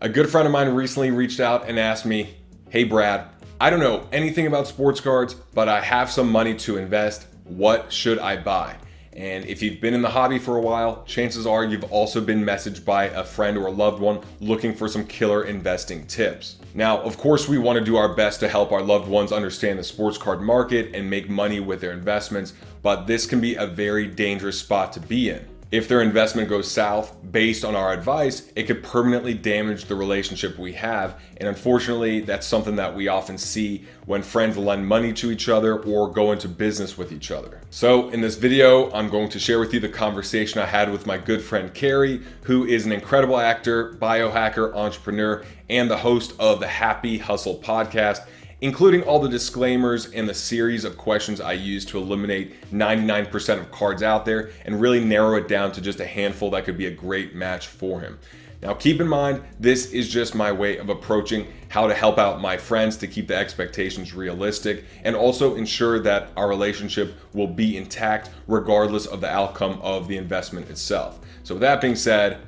A good friend of mine recently reached out and asked me, "Hey Brad, I don't know anything about sports cards, but I have some money to invest. What should I buy?" And if you've been in the hobby for a while, chances are you've also been messaged by a friend or a loved one looking for some killer investing tips. Now, of course, we want to do our best to help our loved ones understand the sports card market and make money with their investments, but this can be a very dangerous spot to be in. If their investment goes south based on our advice, it could permanently damage the relationship we have. And unfortunately, that's something that we often see when friends lend money to each other or go into business with each other. So in this video, I'm going to share with you the conversation I had with my good friend Cary, who is an incredible actor, biohacker, entrepreneur, and the host of the Happy Hustle podcast, including all the disclaimers and the series of questions I use to eliminate 99% of cards out there and really narrow it down to just a handful that could be a great match for him. Now, keep in mind, this is just my way of approaching how to help out my friends to keep the expectations realistic and also ensure that our relationship will be intact regardless of the outcome of the investment itself. So with that being said,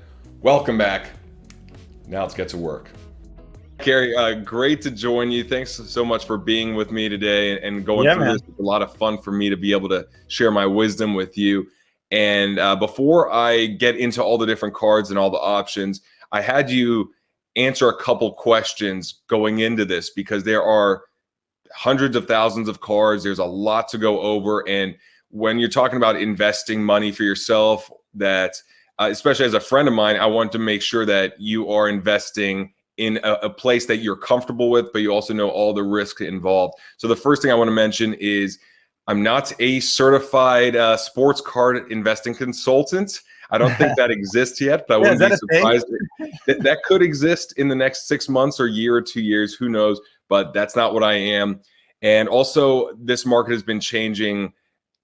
welcome back. Now let's get to work. Cary, great to join you. Thanks so much for being with me today and going through this. It's a lot of fun for me to be able to share my wisdom with you. And before I get into all the different cards and all the options, I had you answer a couple questions going into this because there are hundreds of thousands of cards. There's a lot to go over. And when you're talking about investing money for yourself, that especially as a friend of mine, I want to make sure that you are investing in a place that you're comfortable with, but you also know all the risk involved. So the first thing I want to mention is I'm not a certified sports card investing consultant. I don't think that exists yet, but I wouldn't be surprised. That could exist in the next 6 months or year or 2 years, who knows, but that's not what I am. And also this market has been changing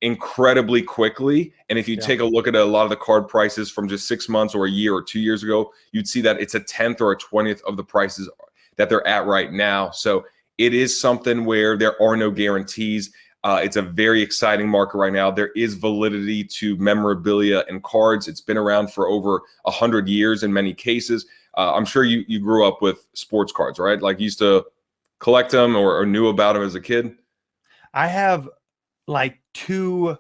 incredibly quickly. And if you take a look at a lot of the card prices from just 6 months or a year or 2 years ago, you'd see that it's a 10th or a 20th of the prices that they're at right now. So it is something where there are no guarantees. It's a very exciting market right now. There is validity to memorabilia and cards. It's been around for over 100 years in many cases. I'm sure you grew up with sports cards, right? Like you used to collect them or knew about them as a kid. I have like 2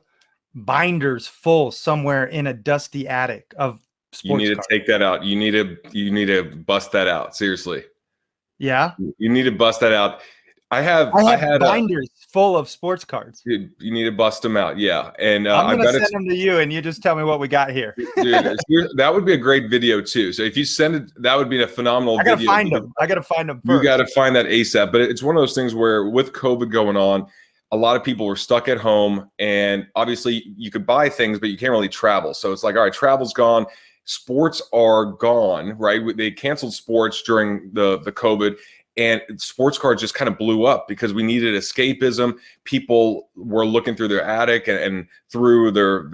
binders full somewhere in a dusty attic of sports You need to cards. take that out. You need to bust that out. Seriously. Yeah. You need to bust that out. I had binders full of sports cards. Dude, you need to bust them out. Yeah. And I'm going to send them to you and you just tell me what we got here. Dude, that would be a great video too. So if you send it, that would be a phenomenal video. I got to find them first. You got to find that ASAP. But it's one of those things where with COVID going on, a lot of people were stuck at home, and obviously you could buy things, but you can't really travel. So it's like, all right, travel's gone. Sports are gone, right? They canceled sports during the COVID, and sports cards just kind of blew up because we needed escapism. People were looking through their attic and through their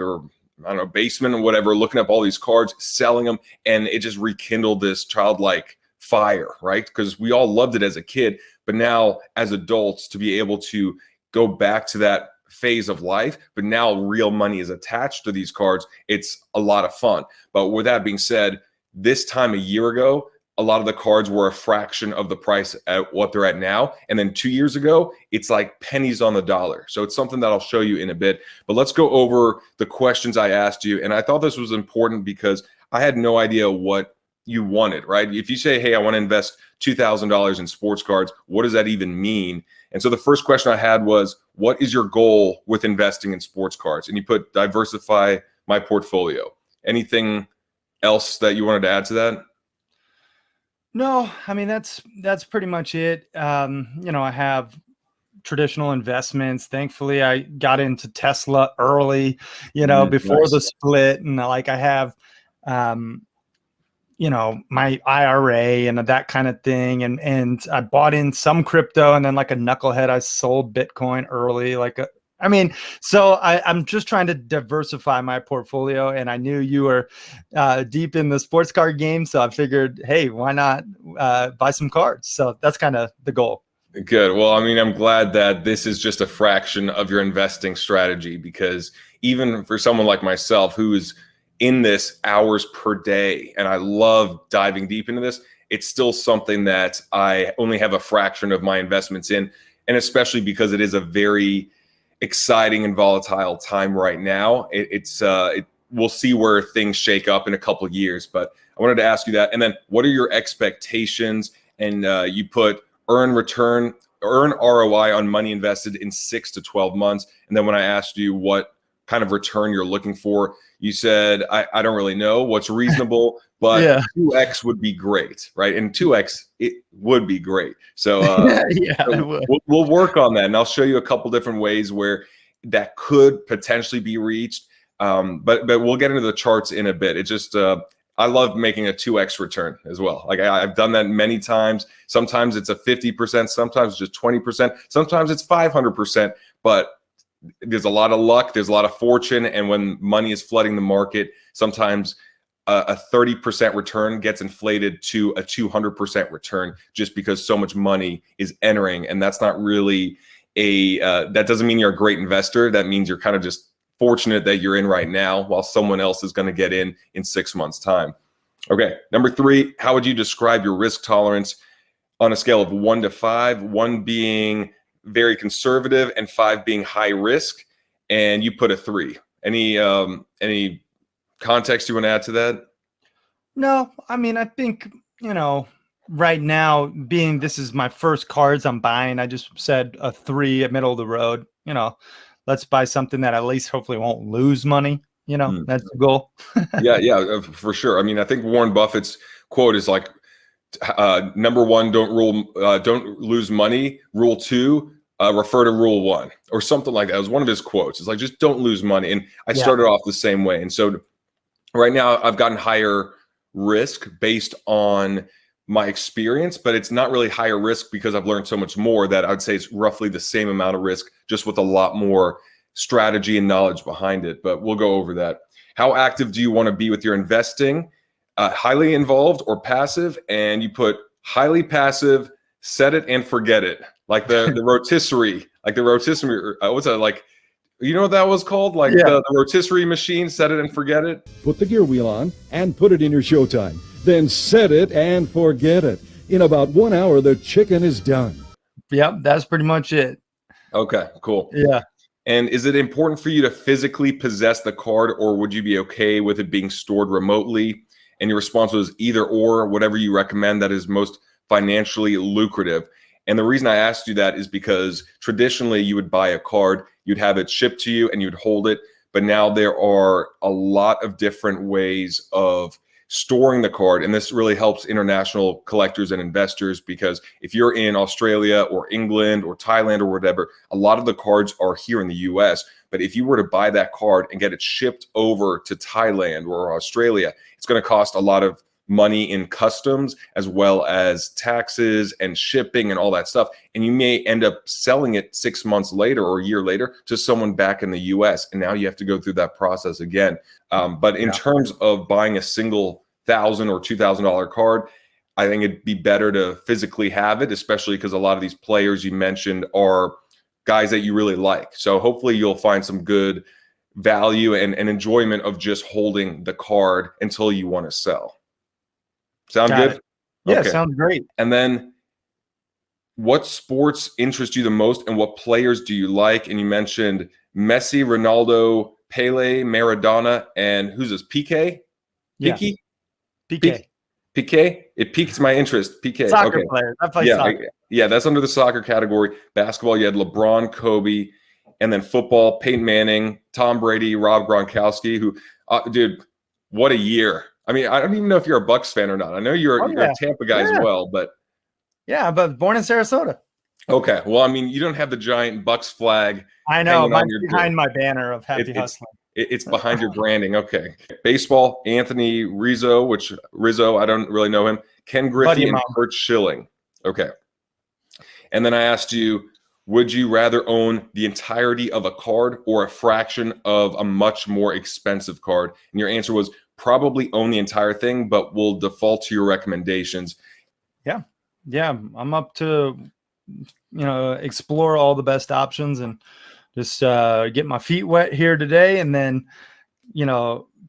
I don't know, basement or whatever, looking up all these cards, selling them, and it just rekindled this childlike fire, right? Because we all loved it as a kid, but now as adults to be able to go back to that phase of life, but now real money is attached to these cards. It's a lot of fun. But with that being said, this time a year ago, a lot of the cards were a fraction of the price at what they're at now. And then 2 years ago, it's like pennies on the dollar. So it's something that I'll show you in a bit. But let's go over the questions I asked you. And I thought this was important because I had no idea what you wanted, right? If you say, hey, I want to invest $2,000 in sports cards, what does that even mean? And so the first question I had was, what is your goal with investing in sports cards? And you put diversify my portfolio. Anything else that you wanted to add to that? No, I mean, that's pretty much it. I have traditional investments. Thankfully, I got into Tesla early, before the split. And I have, my IRA and that kind of thing. And I bought in some crypto, and then like a knucklehead, I sold Bitcoin early. So I'm just trying to diversify my portfolio, and I knew you were deep in the sports card game. So I figured, hey, why not buy some cards? So that's kind of the goal. Good. Well, I mean, I'm glad that this is just a fraction of your investing strategy, because even for someone like myself who is in this hours per day, and I love diving deep into this, it's still something that I only have a fraction of my investments in. And especially because it is a very exciting and volatile time right now. We'll see where things shake up in a couple of years, but I wanted to ask you that. And then what are your expectations? And you put earn ROI on money invested in 6 to 12 months. And then when I asked you what kind of return you're looking for, you said, I don't really know what's reasonable, but Yeah. 2x would be great, right? And 2x, it would be great. So, so we'll work on that. And I'll show you a couple different ways where that could potentially be reached. But we'll get into the charts in a bit. It just, I love making a 2x return as well. Like I've done that many times. Sometimes it's a 50%, sometimes it's just 20%, sometimes it's 500%, but there's a lot of luck, there's a lot of fortune. And when money is flooding the market, sometimes a 30% return gets inflated to a 200% return just because so much money is entering. And that's not really that doesn't mean you're a great investor. That means you're kind of just fortunate that you're in right now while someone else is going to get in 6 months time. Okay. Number 3, how would you describe your risk tolerance on a scale of 1 to 5, 1 being very conservative and 5 being high risk? And you put a 3. Any context you want to add to that? No, I mean, I think, right now, being this is my first cards I'm buying, I just said a 3 at middle of the road. Let's buy something that at least hopefully won't lose money. That's the goal. Yeah, for sure. I mean, I think Warren Buffett's quote is like, number 1, don't lose money. Rule 2, refer to rule 1 or something like that. It was one of his quotes. It's like, just don't lose money. And I started off the same way. And so right now I've gotten higher risk based on my experience, but it's not really higher risk because I've learned so much more that I'd say it's roughly the same amount of risk, just with a lot more strategy and knowledge behind it. But we'll go over that. How active do you want to be with your investing? Highly involved or passive? And you put highly passive, set it and forget it. Like the rotisserie, what's that, like, you know what that was called? Like the rotisserie machine, set it and forget it. Put the gear wheel on and put it in your showtime. Then set it and forget it. In about 1 hour, the chicken is done. Yep, that's pretty much it. Okay, cool. Yeah. And is it important for you to physically possess the card, or would you be okay with it being stored remotely? And your response was either or, whatever you recommend that is most financially lucrative. And the reason I asked you that is because traditionally you would buy a card, you'd have it shipped to you and you'd hold it. But now there are a lot of different ways of storing the card. And this really helps international collectors and investors, because if you're in Australia or England or Thailand or whatever, a lot of the cards are here in the US. But if you were to buy that card and get it shipped over to Thailand or Australia, it's going to cost a lot of money in customs, as well as taxes and shipping and all that stuff. And you may end up selling it 6 months later or a year later to someone back in the US. And now you have to go through that process again. But in terms of buying a single $1,000 or $2,000 card, I think it'd be better to physically have it, especially because a lot of these players you mentioned are guys that you really like. So hopefully you'll find some good value and enjoyment of just holding the card until you want to sell. Sound good? Yeah, okay. Sounds great. And then what sports interest you the most and what players do you like? And you mentioned Messi, Ronaldo, Pele, Maradona, and who's this? PK? Yeah. PK. PK? It piques my interest. PK. Soccer players. I play soccer. Yeah, that's under the soccer category. Basketball, you had LeBron, Kobe, and then football, Peyton Manning, Tom Brady, Rob Gronkowski, who, dude, what a year. I mean, I don't even know if you're a Bucks fan or not. I know you're a Tampa guy as well, but. Yeah, but born in Sarasota. Okay. Well, I mean, you don't have the giant Bucks flag. I know. Mine's behind my banner of Happy Hustling. It's behind your branding. Okay. Baseball, Anthony Rizzo, I don't really know him. Ken Griffey and Curt Schilling. Okay. And then I asked you, would you rather own the entirety of a card or a fraction of a much more expensive card? And your answer was probably own the entire thing, but we'll default to your recommendations. Yeah. I'm up to, explore all the best options and just get my feet wet here today, and then,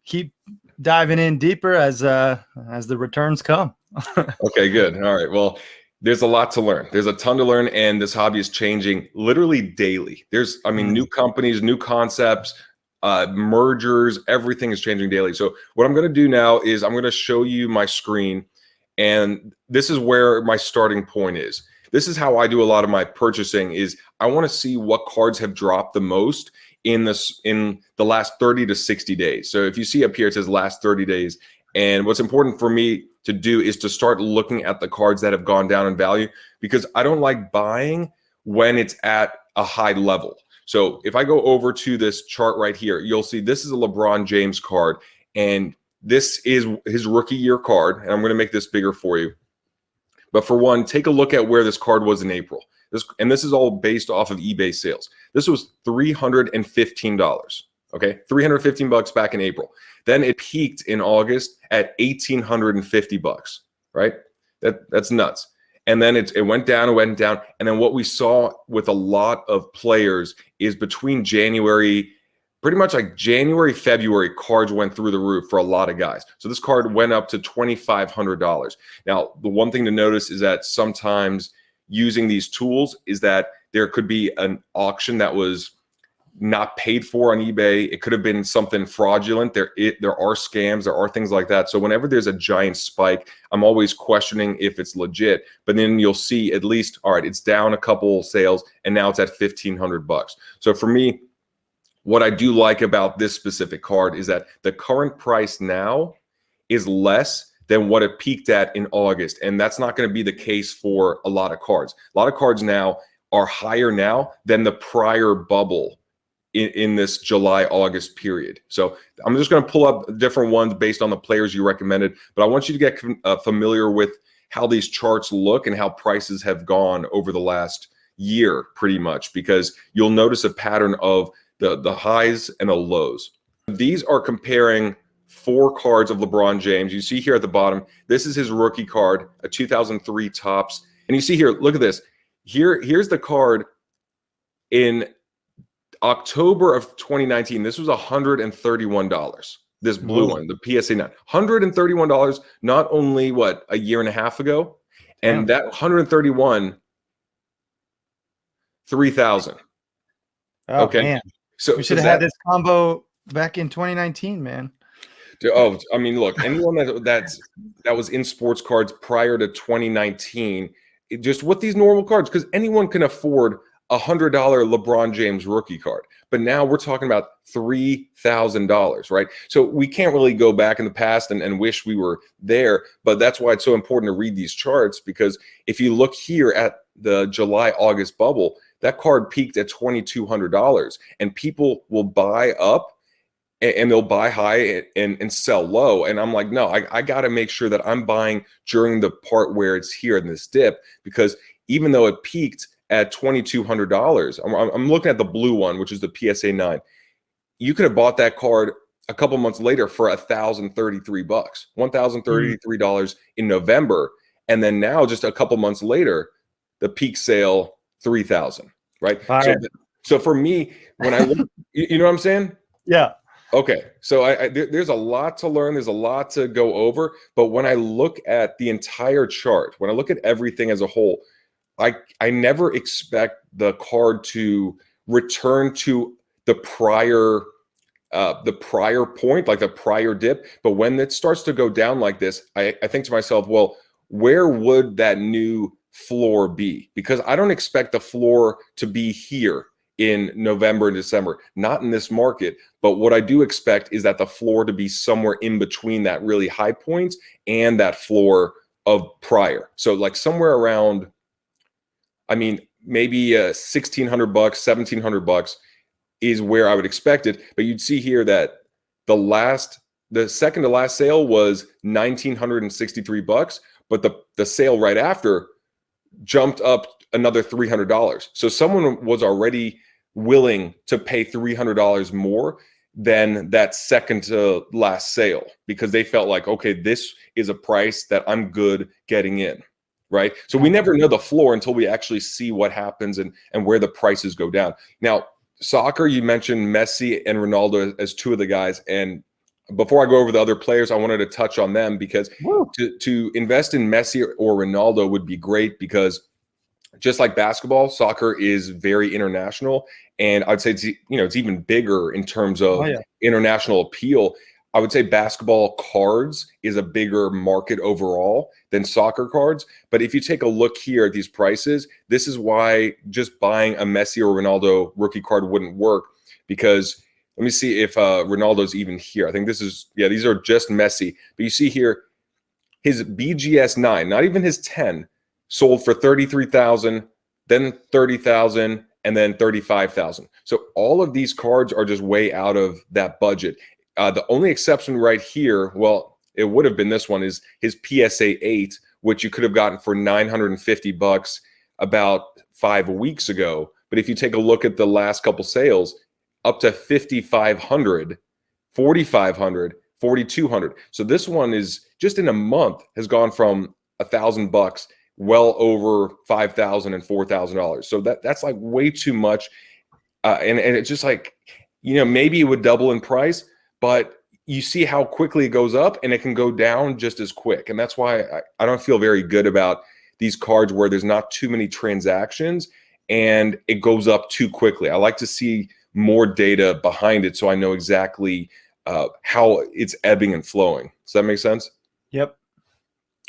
keep diving in deeper as the returns come. Okay, good. All right. Well, there's a lot to learn. There's a ton to learn, and this hobby is changing literally daily. I mean, new companies, new concepts, mergers, everything is changing daily. So what I'm going to do now is I'm going to show you my screen, and this is where my starting point is. This is how I do a lot of my purchasing. Is I want to see what cards have dropped the most in the last 30 to 60 days. So if you see up here, it says last 30 days. And what's important for me to do is to start looking at the cards that have gone down in value, because I don't like buying when it's at a high level. So if I go over to this chart right here, you'll see this is a LeBron James card, and this is his rookie year card. And I'm going to make this bigger for you. But for one, take a look at where this card was in April. This is all based off of eBay sales. This was $315. Okay, 315 bucks back in April. Then it peaked in August at 1,850 bucks. Right, that's nuts. And then it went down and went down. And then what we saw with a lot of players is between January, pretty much like January, February, cards went through the roof for a lot of guys. So this card went up to $2,500. Now, the one thing to notice is that sometimes using these tools is that there could be an auction that was not paid for on eBay. It could have been something fraudulent. There are scams. There are things like that. So whenever there's a giant spike, I'm always questioning if it's legit. But then you'll see at least, all right, it's down a couple sales, and now it's at 1,500 bucks. So for me, what I do like about this specific card is that the current price now is less than what it peaked at in August. And that's not going to be the case for a lot of cards. A lot of cards now are higher now than the prior bubble in this July, August period. So I'm just going to pull up different ones based on the players you recommended, but I want you to get familiar with how these charts look and how prices have gone over the last year, pretty much, because you'll notice a pattern of the highs and the lows. These are comparing 4 cards of LeBron James. You see here at the bottom, this is his rookie card, a 2003 Topps. And you see here, look at this. Here's the card in October of 2019. This was $131. This blue one, the PSA 9, $131. Not only what, a year and a half ago, and that 131, 3,000. Oh, okay, man. So we should have had this combo back in 2019, man. Oh, I mean, look, anyone that was in sports cards prior to 2019, just with these normal cards, because anyone can afford $100 LeBron James rookie card. But now we're talking about $3,000, right? So we can't really go back in the past and wish we were there. But that's why it's so important to read these charts, because if you look here at the July, August bubble, that card peaked at $2,200, and people will buy up and they'll buy high and sell low. And I'm like, no, I got to make sure that I'm buying during the part where it's here in this dip, because even though it peaked at $2,200, I'm looking at the blue one, which is the PSA 9. You could have bought that card a couple months later for $1,033, $1,033 in November, and then now just a couple months later, the peak sale $3,000, right? So for me, when I look, you know what I'm saying? Yeah. Okay, so there's a lot to learn. There's a lot to go over. But when I look at the entire chart, when I look at everything as a whole, I never expect the card to return to the prior point, like the prior dip. But when it starts to go down like this, I think to myself, well, where would that new floor be? Because I don't expect the floor to be here in November and December, not in this market. But what I do expect is that the floor to be somewhere in between that really high point and that floor of prior. So like somewhere around, I mean, maybe $1,600, $1,700 is where I would expect it. But you'd see here that the second to last sale was $1,963, but the sale right after jumped up another $300. So someone was already willing to pay $300 more than that second to last sale, because they felt like, okay, this is a price that I'm good getting in, right? So we never know the floor until we actually see what happens and where the prices go down. Now, soccer, you mentioned Messi and Ronaldo as two of the guys, and before I go over the other players, I wanted to touch on them because to invest in Messi or Ronaldo would be great because just like basketball, soccer is very international, and I'd say it's even bigger in terms of international appeal. I would say basketball cards is a bigger market overall than soccer cards. But if you take a look here at these prices, this is why just buying a Messi or Ronaldo rookie card wouldn't work, because let me see if Ronaldo's even here. I think these are just Messi. But you see here, his BGS 9, not even his 10, sold for 33,000, then 30,000, and then 35,000. So all of these cards are just way out of that budget. The only exception right here, well, it would have been this one, is his PSA 8, which you could have gotten for $950 about 5 weeks ago. But if you take a look at the last couple sales, up to 5,500, 4,500, 4,200. So this one is just in a month has gone from $1,000 well over $5,000 and $4,000. So that's like way too much. And it's just like, maybe it would double in price, but you see how quickly it goes up and it can go down just as quick. And that's why I don't feel very good about these cards where there's not too many transactions and it goes up too quickly. I like to see more data behind it so I know exactly how it's ebbing and flowing. Does that make sense? Yep.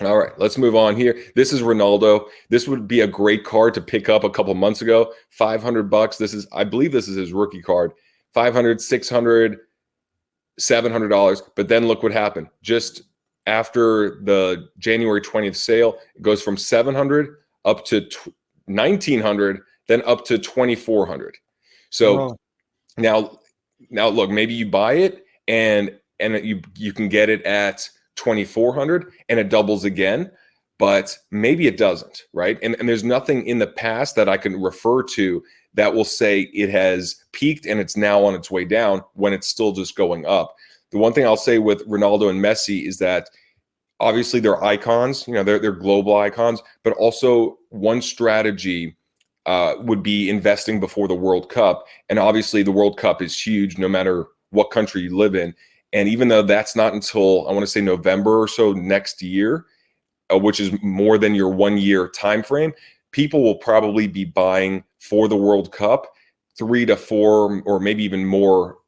All right, let's move on here. This is Ronaldo. This would be a great card to pick up a couple months ago. $500. I believe this is his rookie card. $500, $600, $700. But then look what happened. Just after the January 20th sale, it goes from $700 up to $1,900, then up to $2,400. So now look, maybe you buy it and you can get it at $2,400 and it doubles again, but maybe it doesn't, right? And there's nothing in the past that I can refer to that will say it has peaked and it's now on its way down when it's still just going up. The one thing I'll say with Ronaldo and Messi is that obviously they're icons, they're global icons, but also one strategy would be investing before the World Cup. And obviously the World Cup is huge no matter what country you live in. And even though that's not until, I want to say, November or so next year, which is more than your 1 year time frame, people will probably be buying for the World Cup 3 to 4 or maybe even more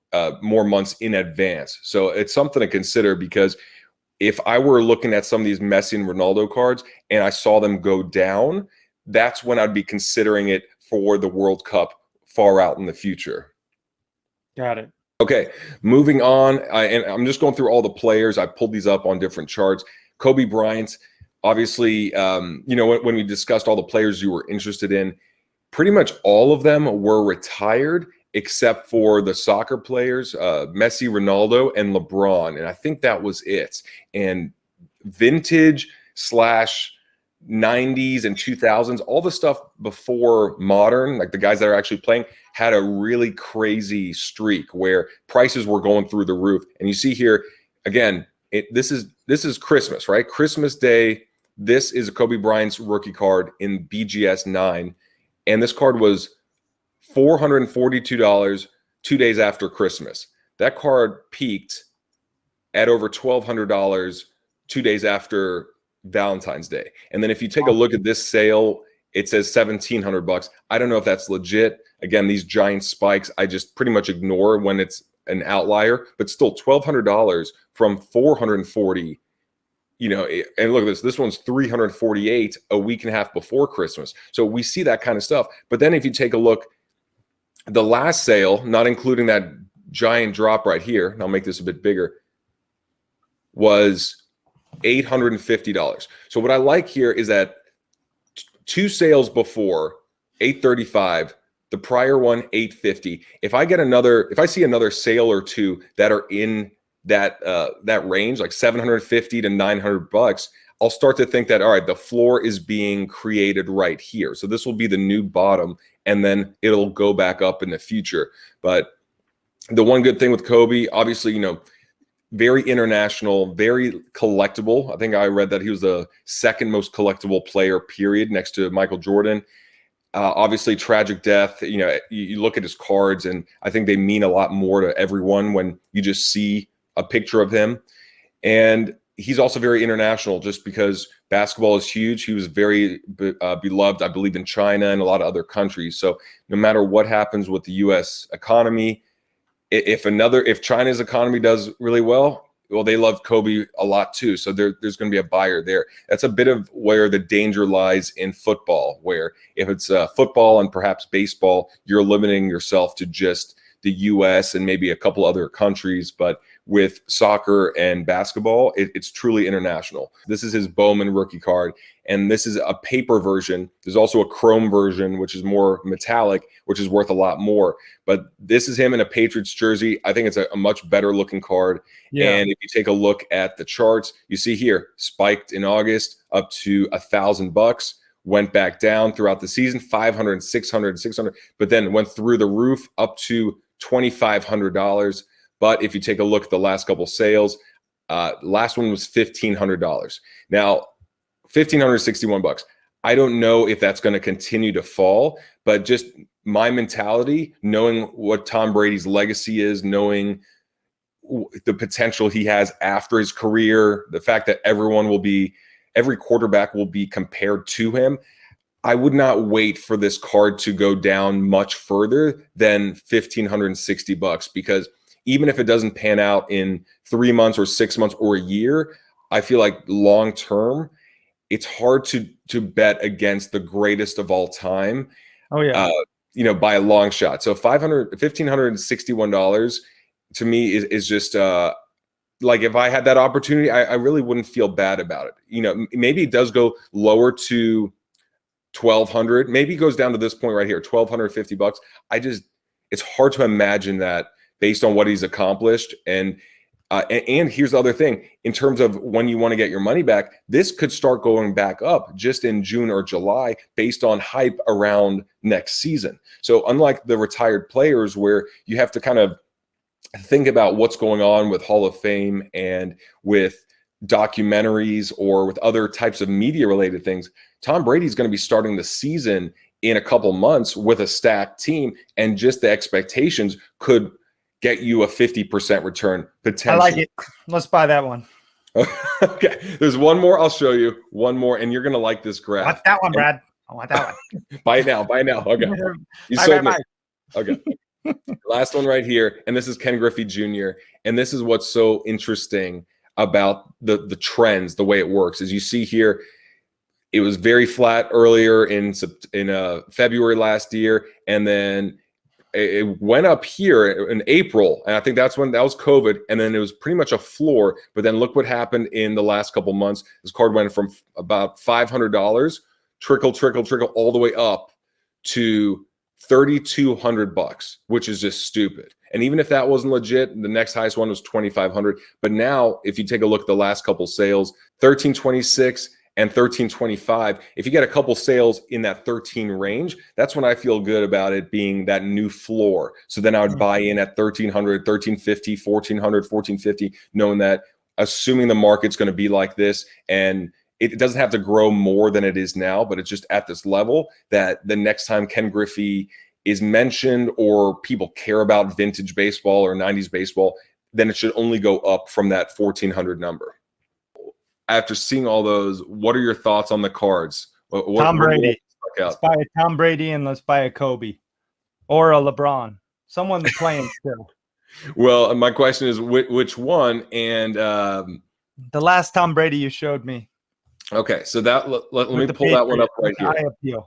months in advance. So it's something to consider, because if I were looking at some of these Messi and Ronaldo cards and I saw them go down, that's when I'd be considering it for the World Cup far out in the future. Got it. Okay, moving on, and I'm just going through all the players. I pulled these up on different charts. Kobe Bryant, obviously, when we discussed all the players you were interested in, pretty much all of them were retired except for the soccer players, Messi, Ronaldo, and LeBron. And I think that was it. And vintage / 90s and 2000s, all the stuff before modern, like the guys that are actually playing, had a really crazy streak where prices were going through the roof. And you see here again, this is Christmas, right? Christmas Day. This is a Kobe Bryant's rookie card in BGS 9, and this card was $442 2 days after Christmas. That card peaked at over $1,200 2 days after Valentine's Day. And then if you take a look at this sale, it says $1,700. I don't know if that's legit. Again, these giant spikes, I just pretty much ignore when it's an outlier, but still $1,200 from $440. And look at this one's $348 a week and a half before Christmas. So we see that kind of stuff. But then if you take a look, the last sale, not including that giant drop right here, and I'll make this a bit bigger, was $850. So what I like here is that two sales before, $835, the prior one $850. If I see another sale or two that are in that range, like $750 to $900, I'll start to think that, all right, the floor is being created right here. So this will be the new bottom, and then it'll go back up in the future. But the one good thing with Kobe, obviously, very international, very collectible. I think I read that he was the second most collectible player, period, next to Michael Jordan. Obviously, tragic death. You look at his cards, and I think they mean a lot more to everyone when you just see a picture of him. And he's also very international just because basketball is huge. He was very beloved, I believe, in China and a lot of other countries. So no matter what happens with the U.S. economy, if China's economy does really well, they love Kobe a lot too. So there's going to be a buyer there. That's a bit of where the danger lies in football, where if it's football and perhaps baseball, you're limiting yourself to just the U.S. and maybe a couple other countries. But with soccer and basketball, it's truly international. This is his Bowman rookie card, and this is a paper version. There's also a chrome version, which is more metallic, which is worth a lot more. But this is him in a Patriots jersey. I think it's a much better looking card. Yeah. And if you take a look at the charts, you see here, spiked in August up to $1,000, went back down throughout the season, 500, 600, 600, but then went through the roof up to $2,500. But if you take a look at the last couple sales, last one was $1,500. Now, $1,561. I don't know if that's going to continue to fall, but just my mentality, knowing what Tom Brady's legacy is, knowing the potential he has after his career, the fact that every quarterback will be compared to him, I would not wait for this card to go down much further than $1,560, because even if it doesn't pan out in 3 months or 6 months or a year, I feel like long term, it's hard to bet against the greatest of all time. Oh yeah, by a long shot. So $1,561 to me is just like, if I had that opportunity, I really wouldn't feel bad about it. Maybe it does go lower to $1,200. Maybe it goes down to this point right here, $1,250. It's hard to imagine that based on what he's accomplished. And here's the other thing, in terms of when you want to get your money back, this could start going back up just in June or July based on hype around next season. So unlike the retired players, where you have to kind of think about what's going on with Hall of Fame and with documentaries or with other types of media related things, Tom Brady's going to be starting the season in a couple months with a stacked team, and just the expectations could get you a 50% return potentially. I like it. Let's buy that one. Okay. There's one more. I'll show you one more, and you're going to like this graph. What's that one, Brad? I want that one. Buy now. Okay. You sold me. Okay. Last one right here. And this is Ken Griffey Jr. And this is what's so interesting about the trends, the way it works. As you see here, it was very flat earlier in February last year, and then it went up here in April, and I think that was COVID, and then it was pretty much a floor. But then look what happened in the last couple months. This card went from about $500, trickle all the way up to $3,200, which is just stupid. And even if that wasn't legit, the next highest one was $2,500. But now, if you take a look at the last couple sales, $1,326 and $1,325. If you get a couple sales in that 13 range, that's when I feel good about it being that new floor. So then I would buy in at $1,300, $1,350, $1,400, $1,450, knowing that, assuming the market's going to be like this, and it doesn't have to grow more than it is now, but it's just at this level, that the next time Ken Griffey is mentioned or people care about vintage baseball or 90s baseball, then it should only go up from that 1,400 number. After seeing all those, what are your thoughts on the cards? Tom Brady. Let's buy a Tom Brady and let's buy a Kobe or a LeBron. Someone playing still. Well, my question is which one? And the last Tom Brady you showed me. Okay, so that let me pull that one up right here.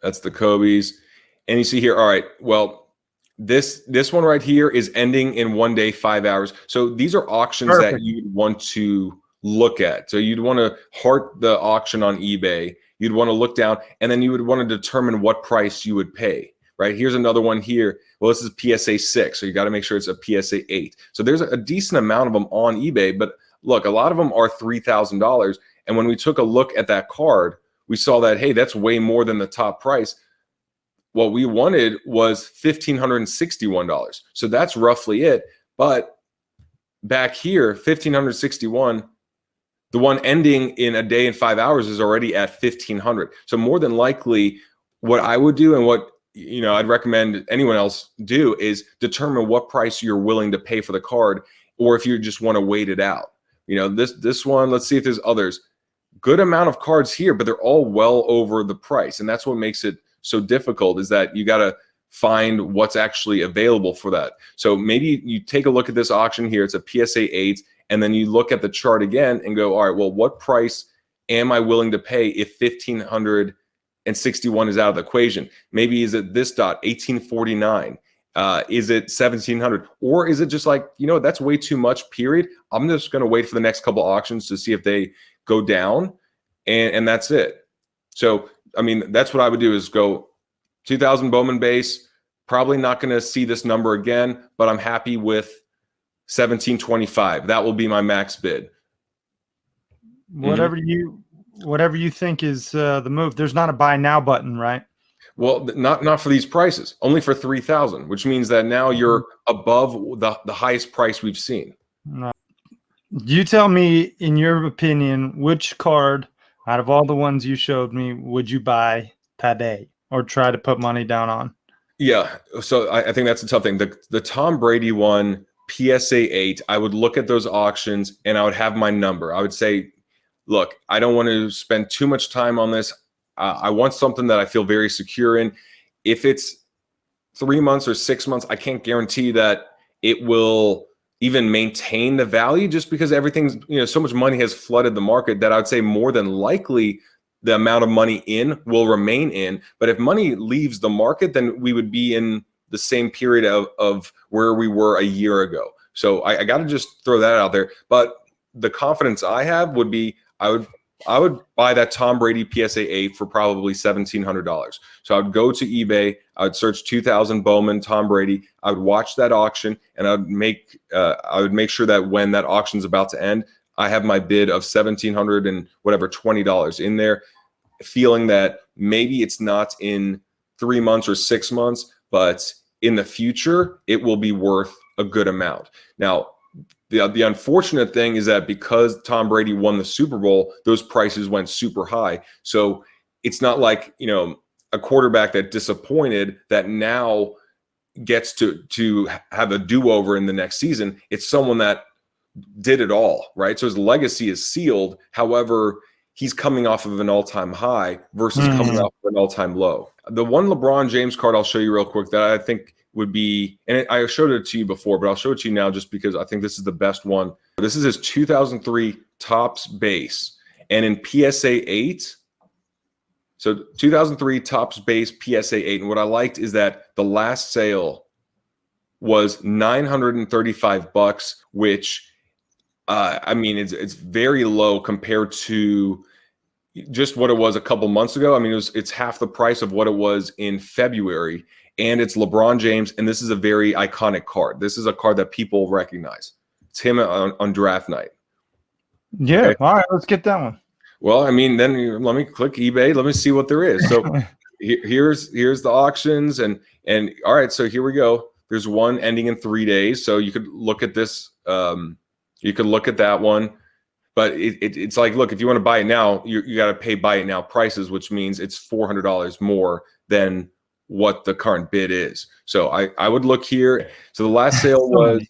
That's the Kobe's. And you see here, all right, well, this one right here is ending in 1 day, 5 hours. So these are auctions that you want to look at. So you'd want to heart the auction on eBay. You'd want to look down, and then you would want to determine what price you would pay, right? Here's another one here. Well, this is PSA 6, so you got to make sure it's a PSA 8. So there's a decent amount of them on eBay, but look, a lot of them are $3,000. And when we took a look at that card, we saw that, hey, that's way more than the top price. What we wanted was $1,561. So that's roughly it. But back here, $1,561, the one ending in a day and 5 hours is already at $1,500. So more than likely, what I would do and what I'd recommend anyone else do is determine what price you're willing to pay for the card. or if you just want to wait it out. This one, let's see if there's others. Good amount of cards here, but they're all well over the price. And that's what makes it so difficult, is that you got to find what's actually available for that. So maybe you take a look at this auction here. It's a PSA 8, and then you look at the chart again and go, all right, well, what price am I willing to pay if 1,561 is out of the equation? Maybe is it this dot, 1849? Is it 1,700? Or is it just like, that's way too much, period. I'm just going to wait for the next couple auctions to see if they go down, and that's it. So, I mean, that's what I would do, is go 2,000 Bowman base. Probably not going to see this number again, but I'm happy with 1,725. That will be my max bid. Whatever you think is the move. There's not a buy now button, right? Well, not for these prices. Only for 3,000, which means that now you're above the highest price we've seen. No. You tell me, in your opinion, which card out of all the ones you showed me would you buy today or try to put money down on? Yeah, so I think that's a tough thing. The Tom Brady one, PSA 8, I would look at those auctions and I would have my number. I would say, look, I don't want to spend too much time on this. I want something that I feel very secure in. If it's 3 months or 6 months, I can't guarantee that it will even maintain the value, just because everything's, so much money has flooded the market that I would say more than likely the amount of money in will remain in. But if money leaves the market, then we would be in the same period of where we were a year ago. So I got to just throw that out there. But the confidence I have would be, I would buy that Tom Brady PSA 8 for probably $1,700. So I would go to eBay, I would search 2,000 Bowman Tom Brady, I would watch that auction, and I would make sure that when that auction's about to end, I have my bid of $1,700 and whatever $20 in there, feeling that maybe it's not in 3 months or 6 months, but in the future it will be worth a good amount. Now, the unfortunate thing is that because Tom Brady won the Super Bowl, those prices went super high. So it's not like, a quarterback that disappointed that now gets to have a do-over in the next season. It's someone that did it all, right? So his legacy is sealed. However, he's coming off of an all-time high versus coming off of an all-time low. The one LeBron James card I'll show you real quick that I think would be, and I showed it to you before, but I'll show it to you now just because I think this is the best one. This is his 2003 Topps base, and in PSA 8, so 2003 Topps base PSA 8, and what I liked is that the last sale was $935, which I mean, it's very low compared to just what it was a couple months ago. I mean, it's half the price of what it was in February, and it's LeBron James, and this is a very iconic card. This is a card that people recognize. It's him on draft night. Yeah, okay. All right, let's get that one. Well, I mean, then let me click eBay. Let me see what there is. So here's the auctions, and all right, so here we go. There's one ending in 3 days, so you could look at this. You could look at that one, but it's like, look, if you want to buy it now, you got to pay buy it now prices, which means it's $400 more than what the current bid is. So I would look here. So the last sale was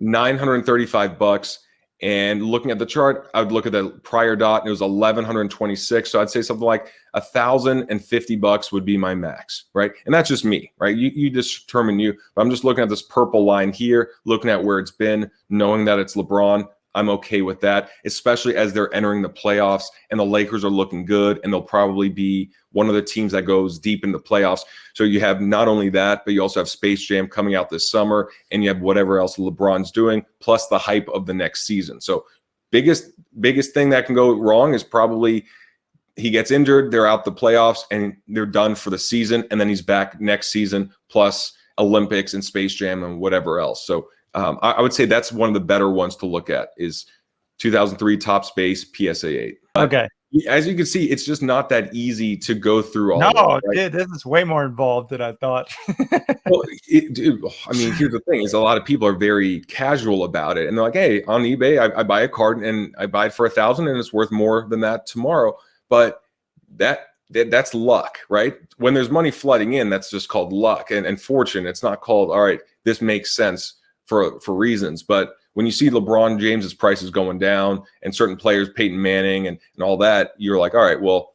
$935, and looking at the chart, I would look at the prior dot, and it was $1,126. So I'd say something like $1,050 would be my max, right? And that's just me, right? You determine but I'm just looking at this purple line here, looking at where it's been, knowing that it's LeBron. I'm okay with that, especially as they're entering the playoffs and the Lakers are looking good, and they'll probably be one of the teams that goes deep in the playoffs. So you have not only that, but you also have Space Jam coming out this summer, and you have whatever else LeBron's doing, plus the hype of the next season. So biggest thing that can go wrong is probably he gets injured, they're out the playoffs, and they're done for the season, and then he's back next season, plus Olympics and Space Jam and whatever else. So I would say that's one of the better ones to look at is 2003 Topps base PSA 8. Okay. As you can see, it's just not that easy to go through all. No, right? This is way more involved than I thought. Well, dude, I mean, here's the thing: is a lot of people are very casual about it, and they're like, "Hey, on eBay, I buy a card and I buy it for $1,000, and it's worth more than that tomorrow." But that's luck, right? When there's money flooding in, that's just called luck and fortune. It's not called, all right, this makes sense for reasons. But when you see LeBron James's prices going down and certain players, Peyton Manning and all that, you're like, all right, well,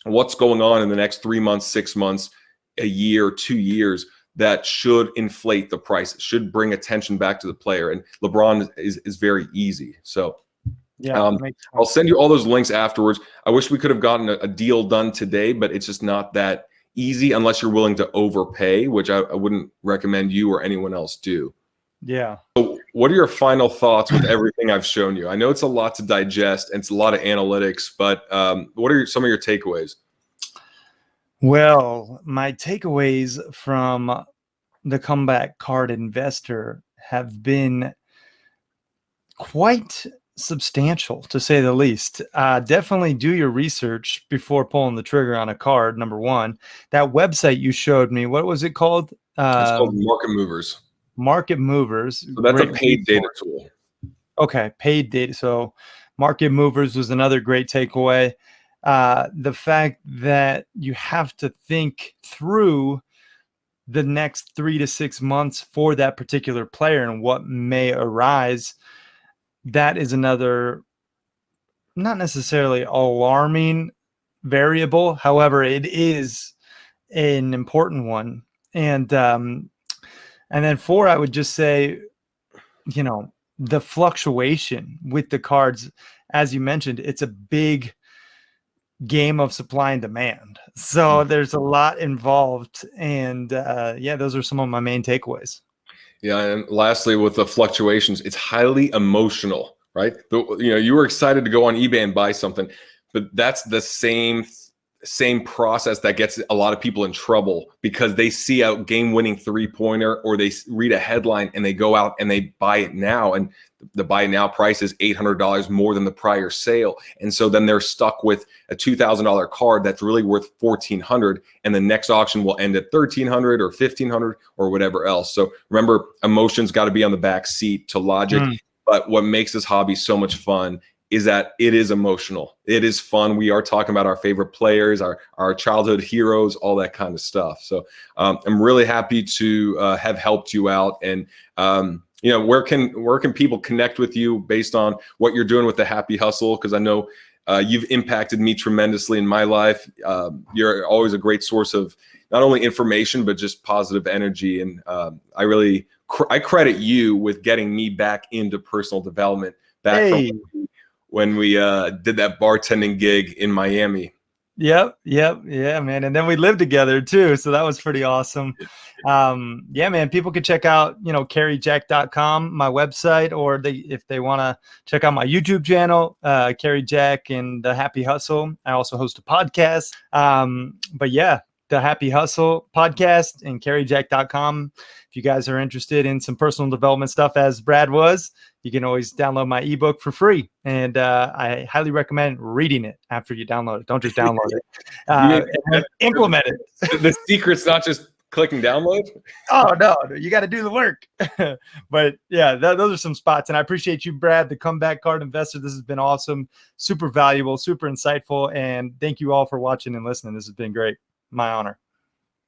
what's going on in the next 3 months, 6 months, a year, 2 years that should inflate the price, should bring attention back to the player. And LeBron is very easy. So Yeah, I'll send you all those links afterwards. I wish we could have gotten a deal done today, but it's just not that easy unless you're willing to overpay, which I wouldn't recommend you or anyone else do. Yeah. So what are your final thoughts with everything I've shown you? I know it's a lot to digest and it's a lot of analytics, but what are some of your takeaways? Well, my takeaways from the Comeback Card Investor have been quite substantial, to say the least. Definitely do your research before pulling the trigger on a card, number one. That website you showed me, what was it called? It's called Market Movers. Market Movers. So that's a paid data tool. Okay, paid data. So Market Movers was another great takeaway. The fact that you have to think through the next 3 to 6 months for that particular player and what may arise, that is another not necessarily alarming variable. However, it is an important one. And then 4, I would just say, the fluctuation with the cards, as you mentioned, it's a big game of supply and demand. So there's a lot involved. And those are some of my main takeaways. Yeah, and lastly, with the fluctuations, it's highly emotional, right? You were excited to go on eBay and buy something, but that's the same process that gets a lot of people in trouble because they see a game-winning three-pointer or they read a headline and they go out and they buy it now, and the buy now price is $800 more than the prior sale, and so then they're stuck with a $2,000 card that's really worth $1,400, and the next auction will end at $1,300 or $1,500 or whatever else. So remember, emotions got to be on the back seat to logic. But what makes this hobby so much fun is that it is emotional. It is fun. We are talking about our favorite players, our childhood heroes, all that kind of stuff. So I'm really happy to have helped you out. And where can people connect with you based on what you're doing with the Happy Hustle? Because I know you've impacted me tremendously in my life. You're always a great source of not only information but just positive energy. And I credit you with getting me back into personal development from when we did that bartending gig in Miami. Yep. Yeah, man. And then we lived together too. So that was pretty awesome. Man, people could check out, CaryJack.com, my website, or if they want to check out my YouTube channel, Cary Jack and the Happy Hustle. I also host a podcast. But yeah, the Happy Hustle podcast and CaryJack.com. If you guys are interested in some personal development stuff, as Brad was, you can always download my ebook for free. And I highly recommend reading it after you download it. Don't just download it. And implement it. The secret's not just clicking download. Oh, no, you got to do the work. But yeah, those are some spots. And I appreciate you, Brad, the Comeback Card Investor. This has been awesome, super valuable, super insightful. And thank you all for watching and listening. This has been great. My honor.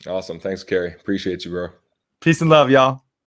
Awesome. Thanks, Cary. Appreciate you, bro. Peace and love, y'all.